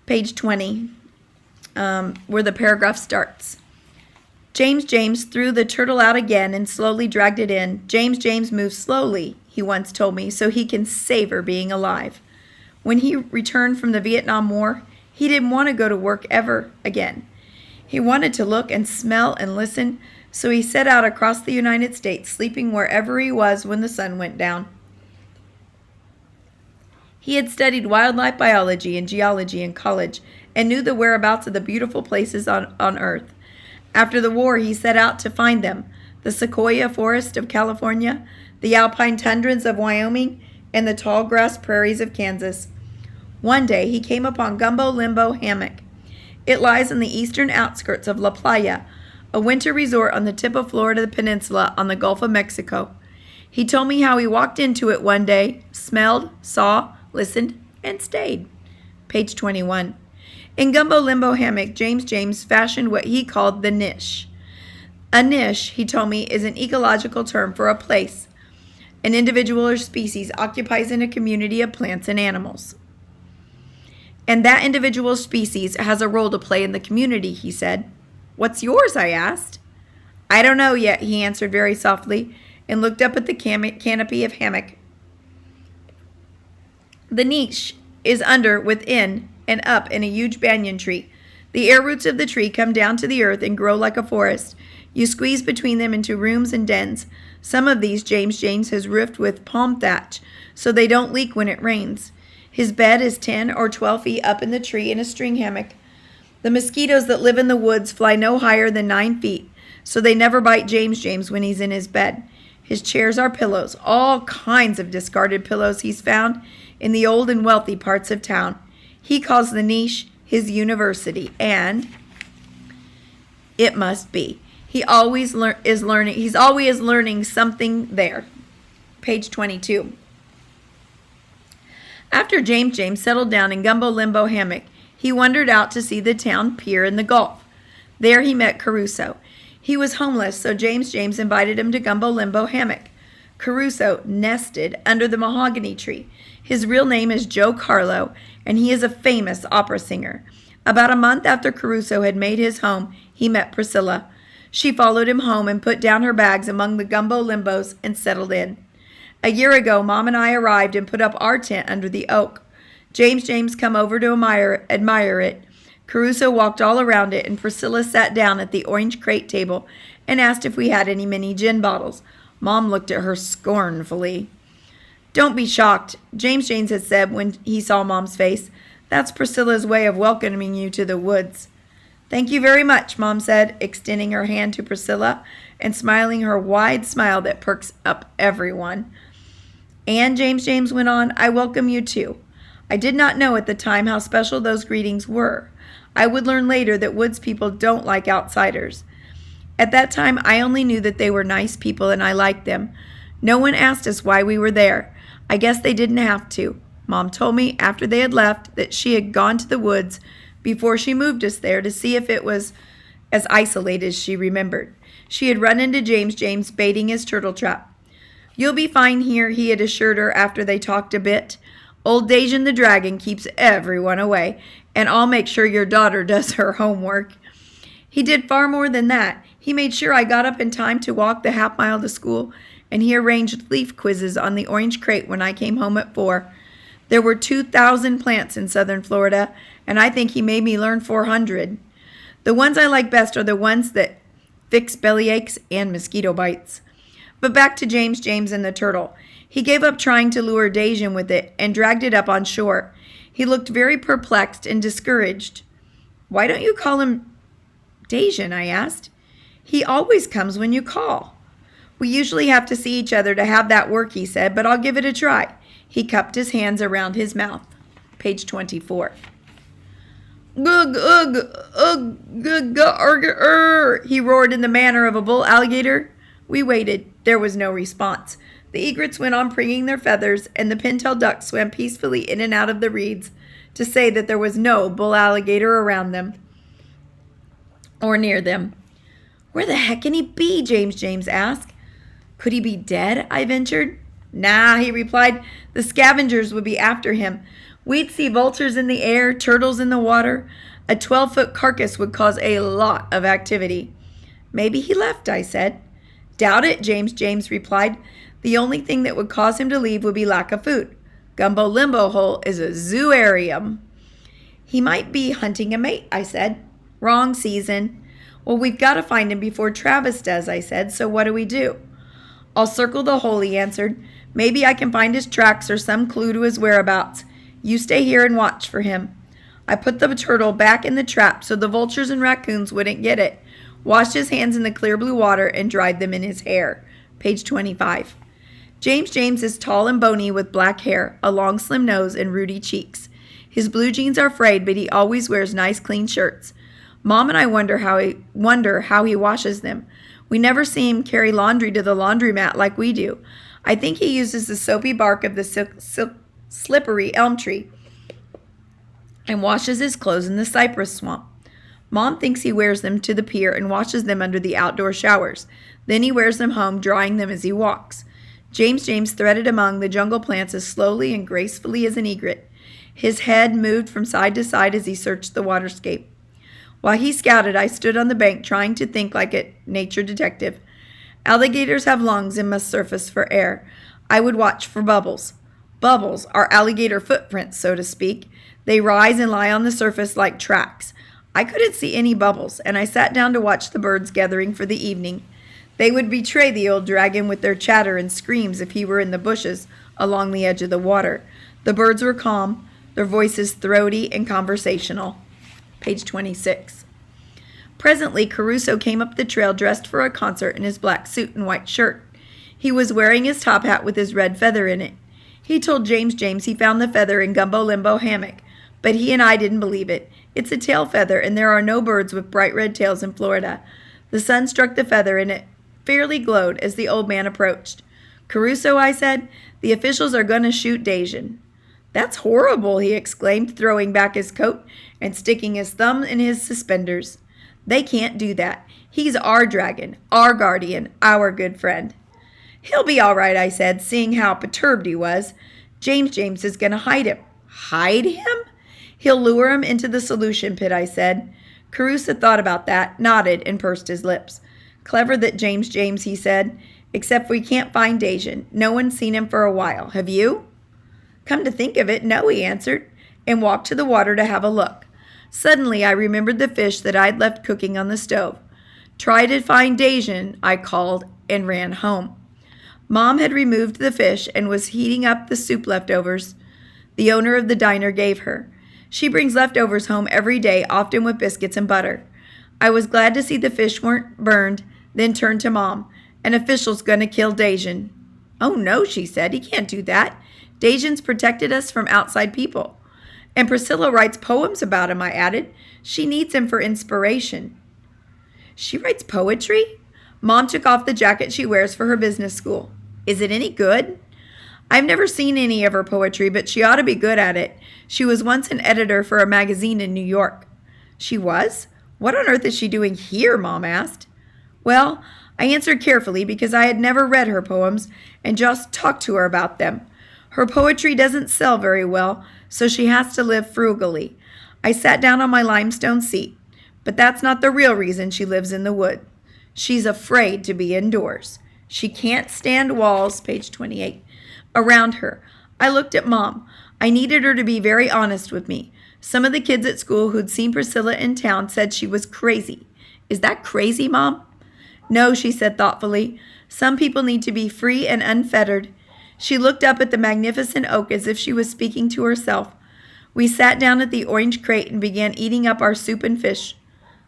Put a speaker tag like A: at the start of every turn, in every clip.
A: Page 20, where the paragraph starts. James threw the turtle out again and slowly dragged it in. James moves slowly, he once told me, so he can savor being alive. When he returned from the Vietnam War, he didn't want to go to work ever again. He wanted to look and smell and listen, so he set out across the United States, sleeping wherever he was when the sun went down. He had studied wildlife biology and geology in college and knew the whereabouts of the beautiful places on Earth. After the war, he set out to find them: the sequoia forest of California, the alpine tundras of Wyoming, and the tall grass prairies of Kansas. One day, he came upon Gumbo Limbo Hammock. It lies in the eastern outskirts of La Playa, a winter resort on the tip of Florida Peninsula on the Gulf of Mexico. He told me how he walked into it one day, smelled, saw, listened, and stayed. Page 21. In Gumbo Limbo Hammock, James fashioned what he called the niche. A niche, he told me, is an ecological term for a place an individual or species occupies in a community of plants and animals. And that individual species has a role to play in the community, he said. What's yours? I asked. I don't know yet, he answered very softly, and looked up at the canopy of hammock. The niche is under, within, and up in a huge banyan tree. The air roots of the tree come down to the earth and grow like a forest. You squeeze between them into rooms and dens. Some of these James has roofed with palm thatch, so they don't leak when it rains. His bed is 10 or 12 feet up in the tree in a string hammock. The mosquitoes that live in the woods fly no higher than 9 feet, so they never bite James when he's in his bed. His chairs are pillows, all kinds of discarded pillows he's found in the old and wealthy parts of town. He calls the niche his university, and it must be. He's always learning something there. Page 22. After James settled down in Gumbo Limbo Hammock, he wandered out to see the town pier in the Gulf. There he met Caruso. He was homeless, so James invited him to Gumbo Limbo Hammock. Caruso nested under the mahogany tree. His real name is Joe Carlo, and he is a famous opera singer. About a month after Caruso had made his home, he met Priscilla. She followed him home and put down her bags among the Gumbo Limbos and settled in. A year ago, Mom and I arrived and put up our tent under the oak. James come over to admire it. Caruso walked all around it, and Priscilla sat down at the orange crate table and asked if we had any mini gin bottles. Mom looked at her scornfully. Don't be shocked, James had said when he saw Mom's face. That's Priscilla's way of welcoming you to the woods. Thank you very much, Mom said, extending her hand to Priscilla and smiling her wide smile that perks up everyone. And James went on, I welcome you too. I did not know at the time how special those greetings were. I would learn later that woods people don't like outsiders. At that time, I only knew that they were nice people and I liked them. No one asked us why we were there. I guess they didn't have to. Mom told me after they had left that she had gone to the woods before she moved us there to see if it was as isolated as she remembered. She had run into James baiting his turtle trap. You'll be fine here, he had assured her after they talked a bit. Old Dajan the dragon keeps everyone away, and I'll make sure your daughter does her homework. He did far more than that. He made sure I got up in time to walk the half mile to school, and he arranged leaf quizzes on the orange crate when I came home at 4. There were 2,000 plants in southern Florida, and I think he made me learn 400. The ones I like best are the ones that fix bellyaches and mosquito bites. But back to James and the turtle. He gave up trying to lure Dajan with it and dragged it up on shore. He looked very perplexed and discouraged. Why don't you call him Dajan? I asked. He always comes when you call. We usually have to see each other to have that work, he said, but I'll give it a try. He cupped his hands around his mouth. Page 24. Gug, ugh, ugh, gug, he roared in the manner of a bull alligator. We waited. There was no response. The egrets went on preening their feathers, and the pintail ducks swam peacefully in and out of the reeds to say that there was no bull alligator around them or near them. Where the heck can he be? James asked. Could he be dead? I ventured. Nah, he replied. The scavengers would be after him. We'd see vultures in the air, turtles in the water. A 12-foot carcass would cause a lot of activity. Maybe he left, I said. Doubt it, James replied. The only thing that would cause him to leave would be lack of food. Gumbo Limbo Hole is a zooarium. He might be hunting a mate, I said. Wrong season. Well, we've got to find him before Travis does, I said, so what do we do? I'll circle the hole, he answered. Maybe I can find his tracks or some clue to his whereabouts. You stay here and watch for him. I put the turtle back in the trap so the vultures and raccoons wouldn't get it, washed his hands in the clear blue water, and dried them in his hair. Page 25. James is tall and bony with black hair, a long slim nose, and ruddy cheeks. His blue jeans are frayed, but he always wears nice clean shirts. Mom and I wonder how he washes them. We never see him carry laundry to the laundromat like we do. I think he uses the soapy bark of the slippery elm tree and washes his clothes in the cypress swamp. Mom thinks he wears them to the pier and washes them under the outdoor showers. Then he wears them home, drying them as he walks. James threaded among the jungle plants as slowly and gracefully as an egret. His head moved from side to side as he searched the waterscape. While he scouted, I stood on the bank trying to think like a nature detective. Alligators have lungs and must surface for air. I would watch for bubbles. Bubbles are alligator footprints, so to speak. They rise and lie on the surface like tracks. I couldn't see any bubbles, and I sat down to watch the birds gathering for the evening. They would betray the old dragon with their chatter and screams if he were in the bushes along the edge of the water. The birds were calm, their voices throaty and conversational. Page 26. Presently, Caruso came up the trail dressed for a concert in his black suit and white shirt. He was wearing his top hat with his red feather in it. He told James he found the feather in Gumbo Limbo hammock, but he and I didn't believe it. It's a tail feather, and there are no birds with bright red tails in Florida. The sun struck the feather, and it fairly glowed as the old man approached. Caruso, I said, the officials are going to shoot Dajan. That's horrible, he exclaimed, throwing back his coat and sticking his thumb in his suspenders. They can't do that. He's our dragon, our guardian, our good friend. He'll be all right, I said, seeing how perturbed he was. James is going to hide him. Hide him? He'll lure him into the solution pit, I said. Caruso thought about that, nodded, and pursed his lips. Clever that James, he said, except we can't find Dajan. No one's seen him for a while. Have you? Come to think of it, no, he answered, and walked to the water to have a look. Suddenly, I remembered the fish that I'd left cooking on the stove. Try to find Dajan, I called, and ran home. Mom had removed the fish and was heating up the soup leftovers the owner of the diner gave her. She brings leftovers home every day, often with biscuits and butter. I was glad to see the fish weren't burned, then turned to Mom. An official's going to kill Dajan. Oh, no, she said. He can't do that. Dajan's protected us from outside people. And Priscilla writes poems about him, I added. She needs him for inspiration. She writes poetry? Mom took off the jacket she wears for her business school. Is it any good? I've never seen any of her poetry, but she ought to be good at it. She was once an editor for a magazine in New York. She was? What on earth is she doing here? Mom asked. Well, I answered carefully because I had never read her poems and just talked to her about them. Her poetry doesn't sell very well, so she has to live frugally. I sat down on my limestone seat, but that's not the real reason she lives in the wood. She's afraid to be indoors. She can't stand walls, page 28, around her. I looked at Mom. I needed her to be very honest with me. Some of the kids at school who'd seen Priscilla in town said she was crazy. Is that crazy, Mom? No, she said thoughtfully. Some people need to be free and unfettered. She looked up at the magnificent oak as if she was speaking to herself. We sat down at the orange crate and began eating up our soup and fish.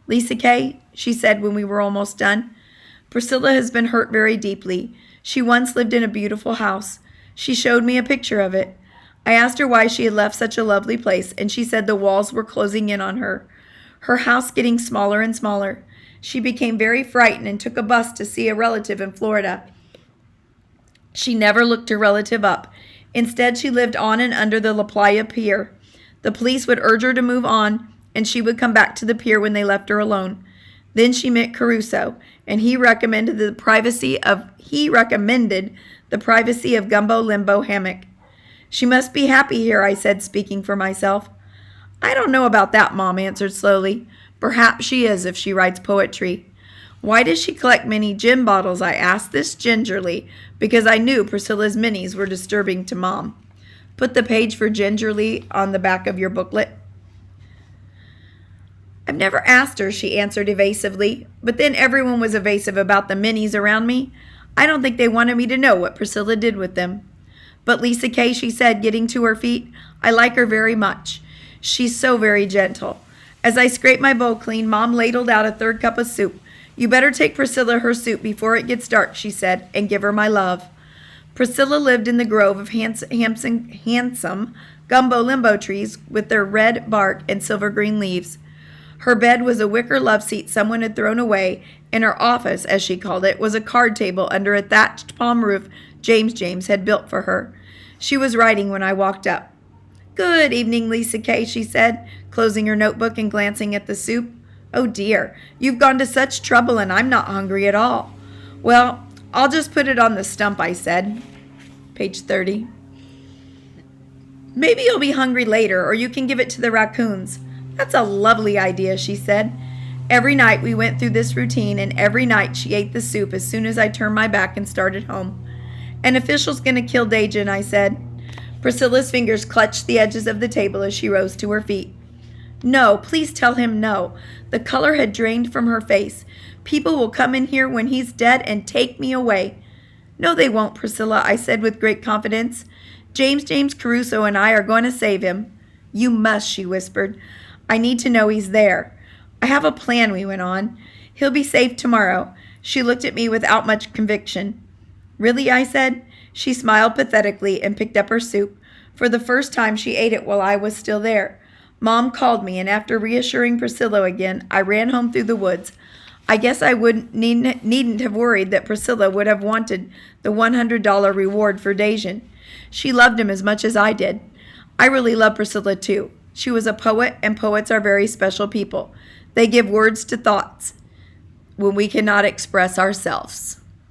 A: Lisa Kay, she said when we were almost done, Priscilla has been hurt very deeply. She once lived in a beautiful house. She showed me a picture of it. I asked her why she had left such a lovely place, and she said the walls were closing in on her. Her house getting smaller and smaller. She became very frightened and took a bus to see a relative in Florida. She never looked her relative up. Instead, she lived on and under the La Playa Pier. The police would urge her to move on, and she would come back to the pier when they left her alone. Then she met Caruso, and he recommended the privacy of Gumbo Limbo hammock. She must be happy here, I said, speaking for myself. I don't know about that, Mom answered slowly. Perhaps she is if she writes poetry. Why does she collect mini gin bottles? I asked this gingerly, because I knew Priscilla's minis were disturbing to Mom. Put the page for gingerly on the back of your booklet. I've never asked her, she answered evasively, but then everyone was evasive about the minis around me. I don't think they wanted me to know what Priscilla did with them. But Lisa Kay, she said, getting to her feet, I like her very much. She's so very gentle. As I scraped my bowl clean, Mom ladled out a third cup of soup. You better take Priscilla her soup before it gets dark, she said, and give her my love. Priscilla lived in the grove of handsome gumbo limbo trees with their red bark and silver green leaves. Her bed was a wicker love seat someone had thrown away, and her office, as she called it, was a card table under a thatched palm roof James had built for her. She was writing when I walked up. Good evening, Lisa Kay, she said, closing her notebook and glancing at the soup. Oh dear, you've gone to such trouble and I'm not hungry at all. Well, I'll just put it on the stump, I said. Page 30. Maybe you'll be hungry later, or you can give it to the raccoons. That's a lovely idea, she said. Every night we went through this routine, and every night she ate the soup as soon as I turned my back and started home. An official's going to kill Dajin, I said. Priscilla's fingers clutched the edges of the table as she rose to her feet. No, please tell him no. The color had drained from her face. People will come in here when he's dead and take me away. No, they won't, Priscilla, I said with great confidence. James Caruso and I are going to save him. You must, she whispered. I need to know he's there. I have a plan, we went on. He'll be safe tomorrow. She looked at me without much conviction. Really, I said. She smiled pathetically and picked up her soup. For the first time, she ate it while I was still there. Mom called me, and after reassuring Priscilla again, I ran home through the woods. I guess I needn't have worried that Priscilla would have wanted the $100 reward for Dajin. She loved him as much as I did. I really love Priscilla, too. She was a poet, and poets are very special people. They give words to thoughts when we cannot express ourselves.